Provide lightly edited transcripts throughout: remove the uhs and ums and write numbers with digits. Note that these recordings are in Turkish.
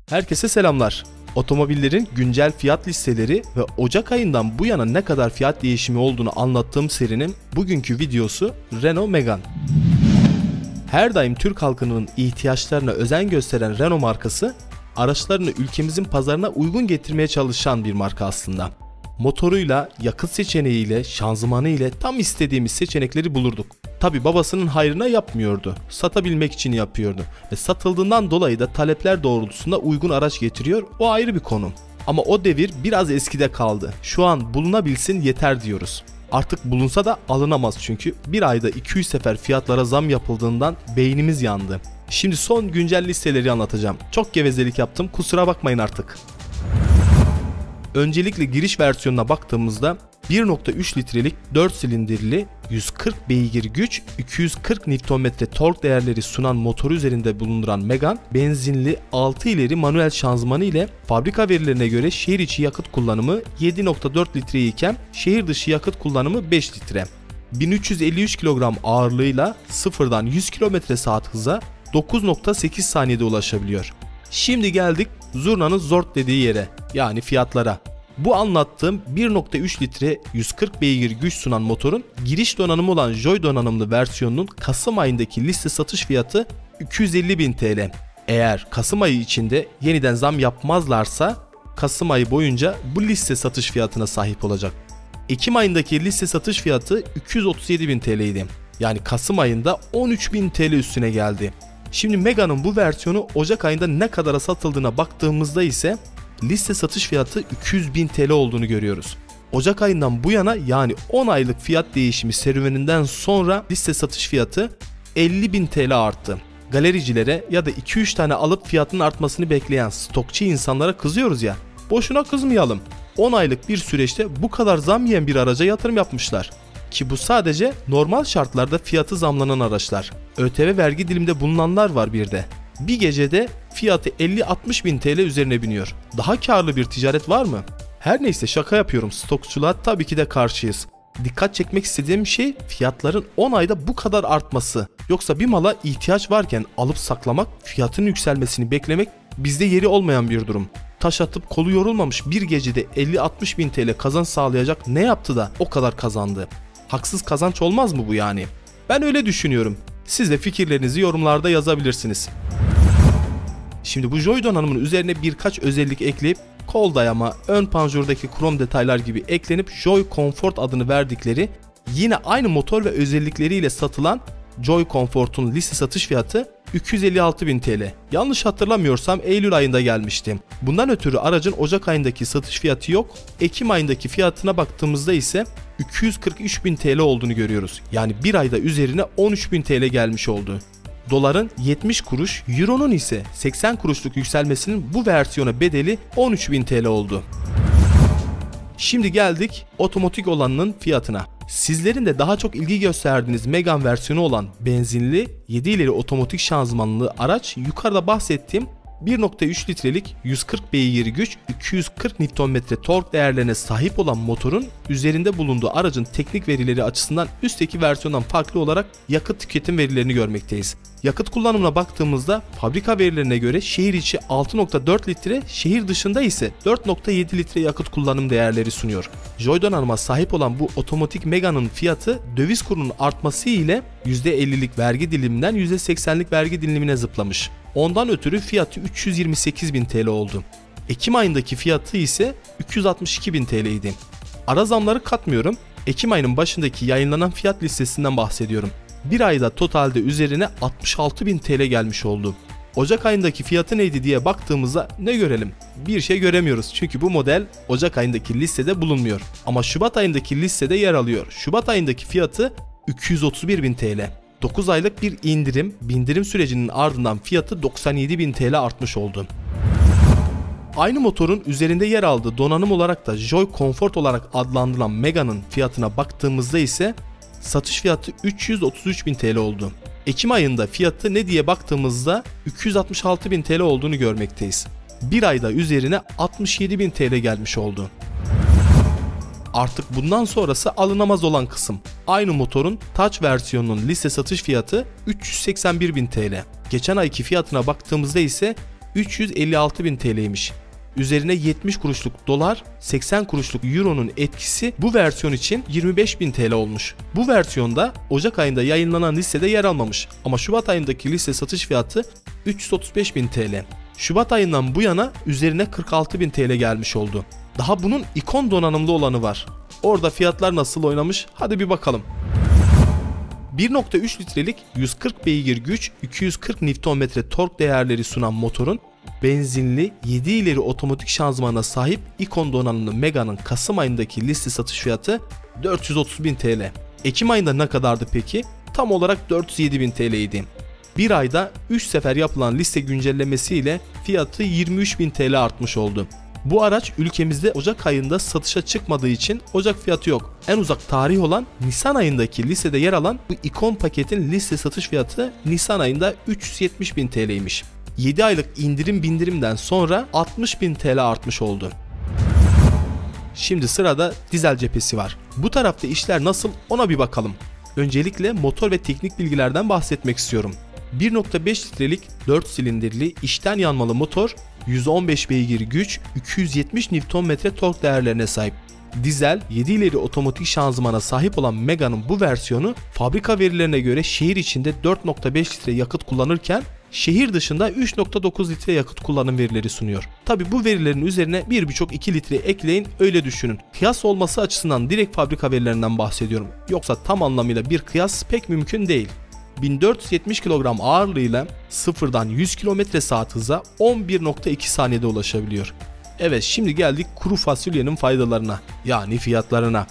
Herkese selamlar. Otomobillerin güncel fiyat listeleri ve Ocak ayından bu yana ne kadar fiyat değişimi olduğunu anlattığım serinin bugünkü videosu Renault Megane. Her daim Türk halkının ihtiyaçlarına özen gösteren Renault markası, araçlarını ülkemizin pazarına uygun getirmeye çalışan bir marka aslında. Motoruyla, yakıt seçeneğiyle, şanzımanı ile tam istediğimiz seçenekleri bulurduk. Tabi babasının hayrına yapmıyordu. Satabilmek için yapıyordu. Ve satıldığından dolayı da talepler doğrultusunda uygun araç getiriyor. O ayrı bir konu. Ama o devir biraz eskide kaldı. Şu an bulunabilsin yeter diyoruz. Artık bulunsa da alınamaz çünkü bir ayda 200 sefer fiyatlara zam yapıldığından beynimiz yandı. Şimdi son güncel listeleri anlatacağım. Çok gevezelik yaptım, kusura bakmayın artık. Öncelikle giriş versiyonuna baktığımızda 1.3 litrelik 4 silindirli 140 beygir güç 240 Nm tork değerleri sunan motoru üzerinde bulunduran Megane, benzinli 6 ileri manuel şanzımanı ile fabrika verilerine göre şehir içi yakıt kullanımı 7.4 litre iken şehir dışı yakıt kullanımı 5 litre. 1353 kilogram ağırlığıyla sıfırdan 100 km/saat hıza 9.8 saniyede ulaşabiliyor. Şimdi geldik zurnanın zort dediği yere, yani fiyatlara. Bu anlattığım 1.3 litre 140 beygir güç sunan motorun giriş donanımı olan Joy donanımlı versiyonunun Kasım ayındaki liste satış fiyatı 250.000 TL. Eğer Kasım ayı içinde yeniden zam yapmazlarsa Kasım ayı boyunca bu liste satış fiyatına sahip olacak. Ekim ayındaki liste satış fiyatı 237.000 TL idi. Yani Kasım ayında 13.000 TL üstüne geldi. Şimdi Megane'ın bu versiyonu Ocak ayında ne kadara satıldığına baktığımızda ise liste satış fiyatı 200.000 TL olduğunu görüyoruz. Ocak ayından bu yana, yani 10 aylık fiyat değişimi serüveninden sonra liste satış fiyatı 50.000 TL arttı. Galericilere ya da 2-3 tane alıp fiyatının artmasını bekleyen stokçu insanlara kızıyoruz ya. Boşuna kızmayalım. 10 aylık bir süreçte bu kadar zam yiyen bir araca yatırım yapmışlar. Ki bu sadece normal şartlarda fiyatı zamlanan araçlar. ÖTV vergi diliminde bulunanlar var bir de. Bir gecede fiyatı 50-60 bin TL üzerine biniyor. Daha karlı bir ticaret var mı? Her neyse, şaka yapıyorum, stokçuluğa tabii ki de karşıyız. Dikkat çekmek istediğim şey fiyatların 10 ayda bu kadar artması. Yoksa bir mala ihtiyaç varken alıp saklamak, fiyatın yükselmesini beklemek bizde yeri olmayan bir durum. Taş atıp kolu yorulmamış bir gecede 50-60 bin TL kazanç sağlayacak ne yaptı da o kadar kazandı? Haksız kazanç olmaz mı bu yani? Ben öyle düşünüyorum. Siz de fikirlerinizi yorumlarda yazabilirsiniz. Şimdi bu Joy donanımının üzerine birkaç özellik ekleyip kol dayama, ön panjurdaki krom detaylar gibi eklenip Joy Comfort adını verdikleri yine aynı motor ve özellikleriyle satılan Joy Comfort'un liste satış fiyatı 256.000 TL. Yanlış hatırlamıyorsam Eylül ayında gelmişti. Bundan ötürü aracın Ocak ayındaki satış fiyatı yok. Ekim ayındaki fiyatına baktığımızda ise 243.000 TL olduğunu görüyoruz. Yani bir ayda üzerine 13.000 TL gelmiş oldu. Doların 70 kuruş, Euro'nun ise 80 kuruşluk yükselmesinin bu versiyona bedeli 13.000 TL oldu. Şimdi geldik otomatik olanının fiyatına. Sizlerin de daha çok ilgi gösterdiğiniz Megane versiyonu olan benzinli 7 ileri otomatik şanzımanlı araç, yukarıda bahsettiğim 1.3 litrelik 140 beygir güç 240 Nm tork değerlerine sahip olan motorun üzerinde bulunduğu aracın teknik verileri açısından üstteki versiyondan farklı olarak yakıt tüketim verilerini görmekteyiz. Yakıt kullanımına baktığımızda fabrika verilerine göre şehir içi 6.4 litre, şehir dışında ise 4.7 litre yakıt kullanım değerleri sunuyor. Joy donanıma sahip olan bu otomatik Megane'ın fiyatı döviz kurunun artması ile %50'lik vergi diliminden %80'lik vergi dilimine zıplamış. Ondan ötürü fiyatı 328.000 TL oldu. Ekim ayındaki fiyatı ise 262.000 TL idi. Ara zamları katmıyorum. Ekim ayının başındaki yayınlanan fiyat listesinden bahsediyorum. Bir ayda totalde üzerine 66.000 TL gelmiş oldu. Ocak ayındaki fiyatı neydi diye baktığımızda ne görelim? Bir şey göremiyoruz çünkü bu model Ocak ayındaki listede bulunmuyor. Ama Şubat ayındaki listede yer alıyor. Şubat ayındaki fiyatı 231.000 TL. 9 aylık bir bindirim sürecinin ardından fiyatı 97.000 TL artmış oldu. Aynı motorun üzerinde yer aldığı donanım olarak da Joy Comfort olarak adlandırılan Megane'ın fiyatına baktığımızda ise satış fiyatı 333.000 TL oldu. Ekim ayında fiyatı ne diye baktığımızda 266.000 TL olduğunu görmekteyiz. Bir ayda üzerine 67.000 TL gelmiş oldu. Artık bundan sonrası alınamaz olan kısım. Aynı motorun Touch versiyonunun liste satış fiyatı 381.000 TL. Geçen ayki fiyatına baktığımızda ise 356.000 TL'ymiş. Üzerine 70 kuruşluk dolar, 80 kuruşluk euronun etkisi bu versiyon için 25.000 TL olmuş. Bu versiyonda Ocak ayında yayınlanan listede yer almamış ama Şubat ayındaki liste satış fiyatı 335.000 TL. Şubat ayından bu yana üzerine 46.000 TL gelmiş oldu. Daha bunun ikon donanımlı olanı var. Orada fiyatlar nasıl oynamış? Hadi bir bakalım. 1.3 litrelik 140 beygir güç, 240 Nm tork değerleri sunan motorun benzinli 7 ileri otomatik şanzımana sahip ikon donanımlı Megane'ın Kasım ayındaki liste satış fiyatı 430.000 TL. Ekim ayında ne kadardı peki? Tam olarak 407.000 TL idi. Bir ayda 3 sefer yapılan liste güncellemesiyle fiyatı 23.000 TL artmış oldu. Bu araç ülkemizde Ocak ayında satışa çıkmadığı için Ocak fiyatı yok. En uzak tarih olan Nisan ayındaki listede yer alan bu ikon paketin liste satış fiyatı Nisan ayında 370.000 TL'ymiş. 7 aylık indirim bindirimden sonra 60.000 TL artmış oldu. Şimdi sırada dizel cephesi var. Bu tarafta işler nasıl ona bir bakalım. Öncelikle motor ve teknik bilgilerden bahsetmek istiyorum. 1.5 litrelik 4 silindirli içten yanmalı motor 115 beygir güç, 270 Nm tork değerlerine sahip. Dizel 7 ileri otomatik şanzımana sahip olan Megane'ın bu versiyonu fabrika verilerine göre şehir içinde 4.5 litre yakıt kullanırken şehir dışında 3.9 litre yakıt kullanım verileri sunuyor. Tabi bu verilerin üzerine 1.5-2 litre ekleyin öyle düşünün. Kıyas olması açısından direkt fabrika verilerinden bahsediyorum. Yoksa tam anlamıyla bir kıyas pek mümkün değil. 1470 kilogram ağırlığıyla sıfırdan 100 km/saat hıza 11.2 saniyede ulaşabiliyor. Evet, şimdi geldik kuru fasulyenin faydalarına, yani fiyatlarına.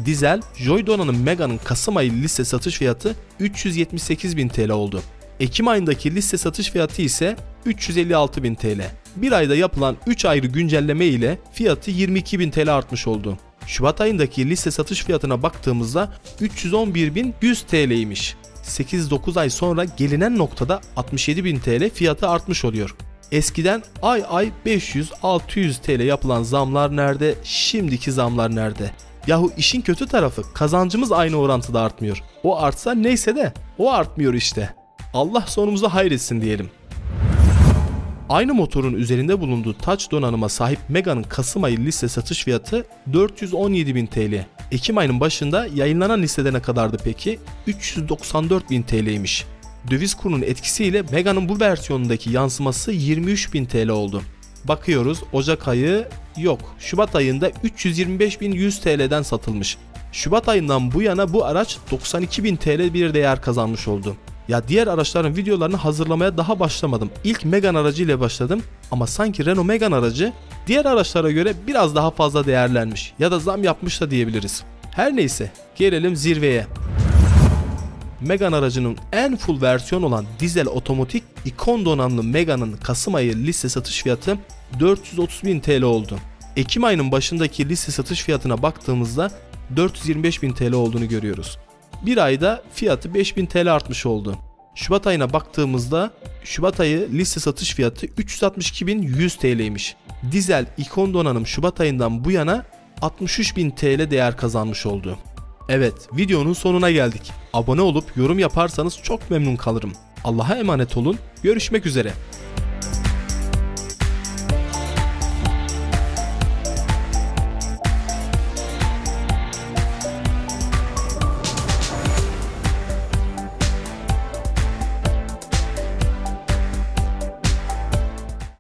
Dizel Joy donanım Megane'ın Kasım ayı liste satış fiyatı 378.000 TL oldu. Ekim ayındaki liste satış fiyatı ise 356.000 TL. Bir ayda yapılan 3 ayrı güncelleme ile fiyatı 22.000 TL artmış oldu. Şubat ayındaki liste satış fiyatına baktığımızda 311.100 TL'ymiş. 8-9 ay sonra gelinen noktada 67.000 TL fiyatı artmış oluyor. Eskiden ay 500-600 TL yapılan zamlar nerede, şimdiki zamlar nerede? Yahu işin kötü tarafı kazancımız aynı orantıda artmıyor. O artsa neyse de o artmıyor işte. Allah sonumuzu hayretsin diyelim. Aynı motorun üzerinde bulunduğu Touch donanıma sahip Megane'ın Kasım ayı liste satış fiyatı 417.000 TL. Ekim ayının başında yayınlanan listede ne kadardı peki? 394.000 TL'ymiş. Döviz kurunun etkisiyle Megane'ın bu versiyonundaki yansıması 23.000 TL oldu. Bakıyoruz Ocak ayı yok. Şubat ayında 325.100 TL'den satılmış. Şubat ayından bu yana bu araç 92.000 TL bir değer kazanmış oldu. Ya diğer araçların videolarını hazırlamaya daha başlamadım. İlk Megane aracı ile başladım ama sanki Renault Megane aracı diğer araçlara göre biraz daha fazla değerlenmiş ya da zam yapmış da diyebiliriz. Her neyse, gelelim zirveye. Megane aracının en full versiyon olan dizel otomatik ikon donanımlı Megane'ın Kasım ayı liste satış fiyatı 430.000 TL oldu. Ekim ayının başındaki liste satış fiyatına baktığımızda 425.000 TL olduğunu görüyoruz. Bir ayda fiyatı 5.000 TL artmış oldu. Şubat ayına baktığımızda Şubat ayı liste satış fiyatı 362.100 TL'ymiş. Dizel ikon donanım Şubat ayından bu yana 63.000 TL değer kazanmış oldu. Evet, videonun sonuna geldik. Abone olup yorum yaparsanız çok memnun kalırım. Allah'a emanet olun. Görüşmek üzere.